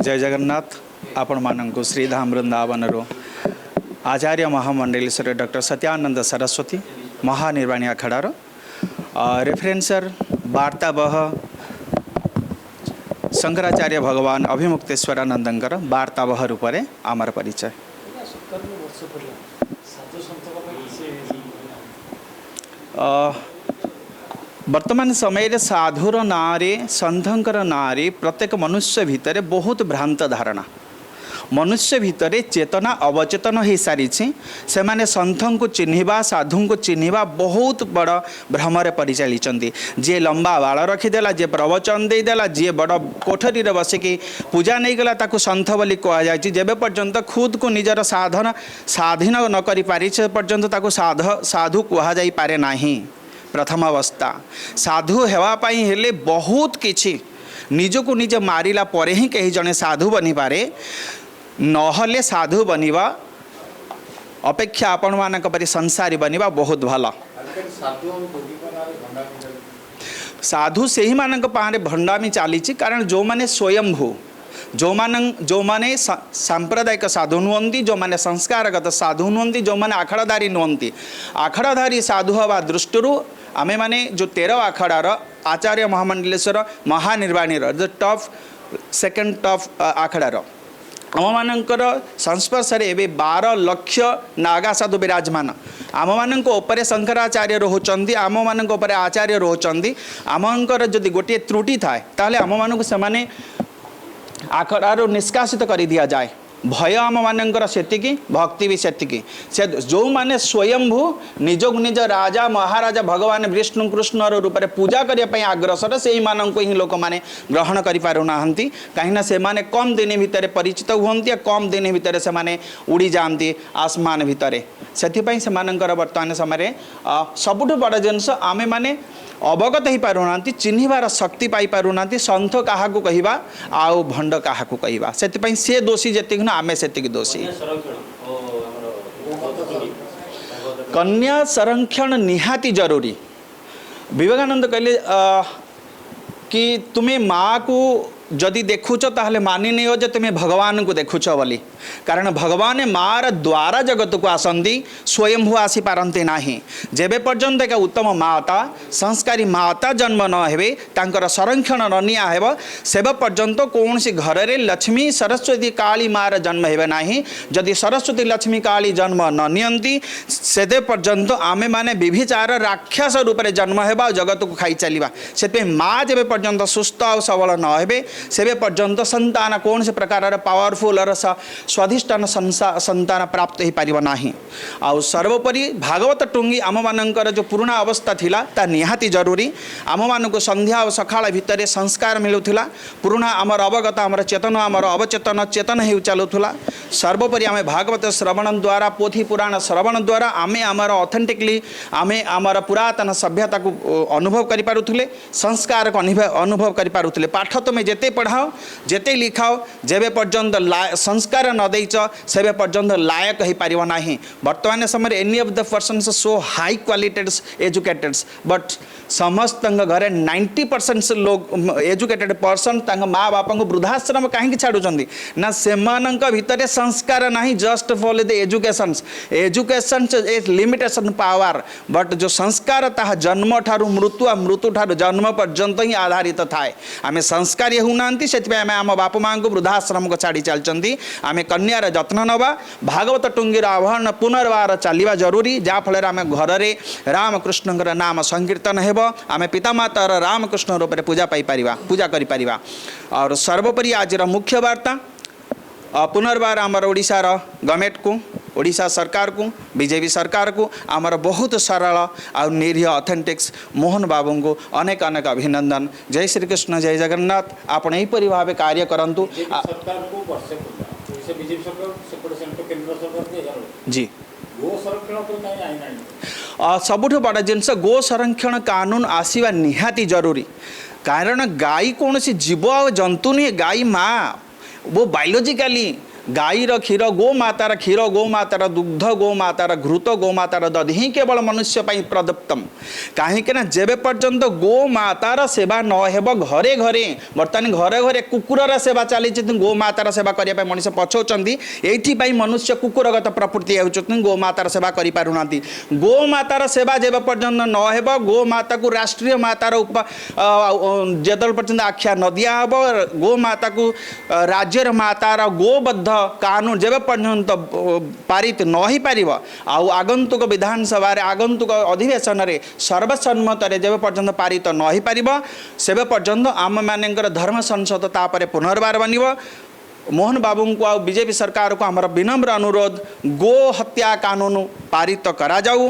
जय जगन्नाथ। आपण मानक श्रीधाम वृंदावन आचार्य महामंडलेश्वर डॉक्टर सत्यानंद सरस्वती महानिर्वाणी अखाड़ार रेफरेंसर वार्तावह शंकराचार्य भगवान अभिमुक्तेश्वरानंदर वार्तावह रूप में आमर परिचय। वर्तमान समय साधुर नारे संतंकर नारे प्रत्येक मनुष्य भितर बहुत भ्रांत धारणा। मनुष्य भितर चेतना अवचेतन हो सारी से माने संत को चिन्हवा साधु को चिन्हवा बहुत बड़ भ्रमर पड़ चली। जी लंबा बाल रखीदेला, जी प्रवचन देदेला, जी बड़ कोठरी बसिकी पूजा नहीं गला ताकू संत बोली कह जेबे पर्यंत खुद को निजर साधन स्वाधीन न करि पारि से पर्यंत ताकू साधु कह जाई पारे नाही। प्रथम अवस्था साधु हेवाई हेले बहुत किछि निजको निज मारिला परे ही कहीं जने साधु बनी पारे, नहले साधु बनिबा अपेक्षा आपण मानक परि संसारी बनिबा बहुत भल। साधु से ही मानक पारे भंडामी चली कारण जो माने स्वयंभू जो माने सांप्रदायिक साधु नुहंती, जो माने संस्कारगत साधु नुहंती, जो माने आखड़ाधारी नुहंती। आखड़ाधारी साधु हवा दृष्टि आमे माने जो 13 आखड़ार आचार्य महामंडलेश्वर महानिर्वाणी जो टॉप सेकंड टॉप आखड़ार आम मानकर संस्पर्श एवं 12 लक्ष नागा साधु विराजमान। आम मानक उपरे शंकराचार्य रोचंती, आम मानक उपरे आचार्य रोचंती। आमकर जदि गोटे त्रुटि थाए ताले आम मानक से माने आखड़ारू निष्कासित कर दिया जाए। भय आम मानकर सेतिकी, भक्ति भी सेतिकी। से जो माने स्वयंभू निजक निज राजा महाराजा भगवान विष्णु कृष्ण रूप में पूजा करने आग्रसर से मानक ही लोक मैंने ग्रहण करें कहीं से माने कम दिन भितर परिचित हुए, कम दिन भितर से माने उड़ी जाती आसमान भितर। से वर्तमान समय सबुठ बड़ जिनस आमे माने अवगत हो पारुना, चिन्हबार शक्ति पाई पारुना, संत क्या कहवा आउ भंड क्या कहवा। से दोषी जी आमे से दोषी। कन्या संरक्षण निहाती जरूरी। विवेकानंद कहले कि तुम्हें माँ को जदि देखुच ताहले मानि नहीं हो जे तुम्हें भगवान को देखुच बोली, कारण भगवान मार द्वारा जगत को आसती, स्वयंभू आसी पारती नाही। जेबे पर्यंत एक उत्तम माता संस्कारी माता जन्म न हेबे, तांकर संरक्षण न निया हेब, सेब पर्यंत कौन सी घर रे लक्ष्मी सरस्वती काली मार जन्म हेबे नाही। जदि सरस्वती लक्ष्मी काली जन्म न नियंती सेदे पर्यंत आमे माने विभिचार राक्षस रूप में जन्म हेबा जगत को खाई चलिबा। सेते माँ जेबे पर्यंत सुस्थ और सबल न हेबे सेबे पर्यंत संतान कौन से प्रकार पावरफुल और स्वाधिष्ठान संतान प्राप्त हो पार नाही। आउ सर्वोपरि भागवत टुंगी आम मानकर जो पुराना अवस्था थिला ता निहाती जरूरी। आम मानक संध्या और सकाळ भितर संस्कार मिलुथिला। पुराना आमर अवगत आमर चेतन आमर अवचेतन चेतन हो चलुला। सर्वोपरि आम भागवत श्रवण द्वारा पोथी पुराण श्रवण द्वारा आमे आमर ऑथेंटिकली आमे आमर पुरातन सभ्यता को अनुभव करि पारुथिले, संस्कार को अनुभव करि पारुथिले। पाठ तुम जेते पढ़ाओ जेते लिखाओ जेबे पर्यंत संस्कार न देच सेबे पर्यंत लायक हो पार नाही। वर्तमान समय any of the persons so high qualified educated but समस्त घरे 90% लोग एजुकेटेड पर्सन माँ बापा को वृद्धाश्रम कहीं छाड़ुंट ना से भितर संस्कार नहीं। Just for the education education A limitation power but जो संस्कार ताहा जन्म ठारू मृत्यु मृत्यु ठारू जन्म पर्यंत ही आधारित थाए। आम संस्कारी होना से आम बापा माँ को वृद्धाश्रम को छाड़ी चलती। आम कन्यार जत्न नवा भागवत टुंगीर आह्वान पुनर्वार चलवा जरूरी, जहाँफल आम घर में रामकृष्ण नाम संकीर्तन हेब, आम पितामातार रामकृष्ण रूप में पूजा पाई पूजा करि। और सर्वोपरि आज मुख्य वार्ता पुनर्वार आमर ओडिशार गवर्नमेंट को, ओडिशा सरकार को, बीजेपी सरकार को आमर बहुत सरल आ निरीह ऑथेंटिक्स मोहन बाबू को अनेक अनेक अभिनंदन। जय श्री कृष्ण, जय जगन्नाथ। आपण यहीपरि भाव कार्य करंतु। जी सबुठ बड़ जिनस गो संरक्षण कानून आसवा निहाती जरूरी, कारण गाई कौन सी जीव आ जंतु नहीं। गाई माँ वो बायोलॉजिकली गाईर क्षीर गोमातार क्षीर गोमातार दुग्ध गोमातार घृत गोमातार दधि ही केवल मनुष्य पाई प्रदत्तम कहीं जेबे पर्यंत गोमातार सेवा न हेब घरे घरे बर्तमान घरे घरे कुकुरर सेवा चली गोमातार सेवा करने मनुष्य पछौଛନ୍ତି एइथिपाई मनुष्य कुकुरगत प्रवृत्ति होउଛନ୍ତି गोमातार सेवा करि पारुनांती गोमातार सेवा जेबे पर्यंत न हेब गोमाता को राष्ट्रीय मातार जेतल पर्यंत आख्या न दिया हब गोमाता को राज्यर मातार गोबद्ध कानून जेबे पर्यंत पारित न ही पारिब आउ आगंतुक विधानसभा आगंतुक अधिवेशन रे सर्वसम्मत जेबे पर्यंत पारित न ही पारिब सेबे पर्यंत आम मानकर धर्म संसद तापर पुनर्बार बनिब मोहन बाबू को आ बीजेपी सरकार को आमर विनम्र अनुरोध गो हत्या कानून पारित करा जाऊ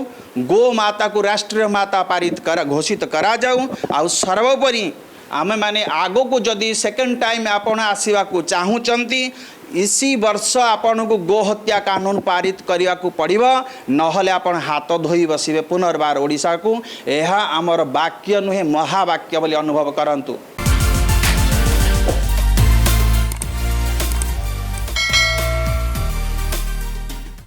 गो माता को राष्ट्रीय माता पारित घोषित करा जाऊ आ सर्वोपरि आमे माने आगो को जदि सेकेंड टाइम आपण आसीबा को चाहूचंती इसी वर्ष आपण को गो हत्या कानून पारित करिया को पड़िबो नहले आपण हाथ धोई बसिबे पुनर्बार ओडिशा को एहा आमर वाक्य नुहे महावाक्य बोली अनुभव करंतु।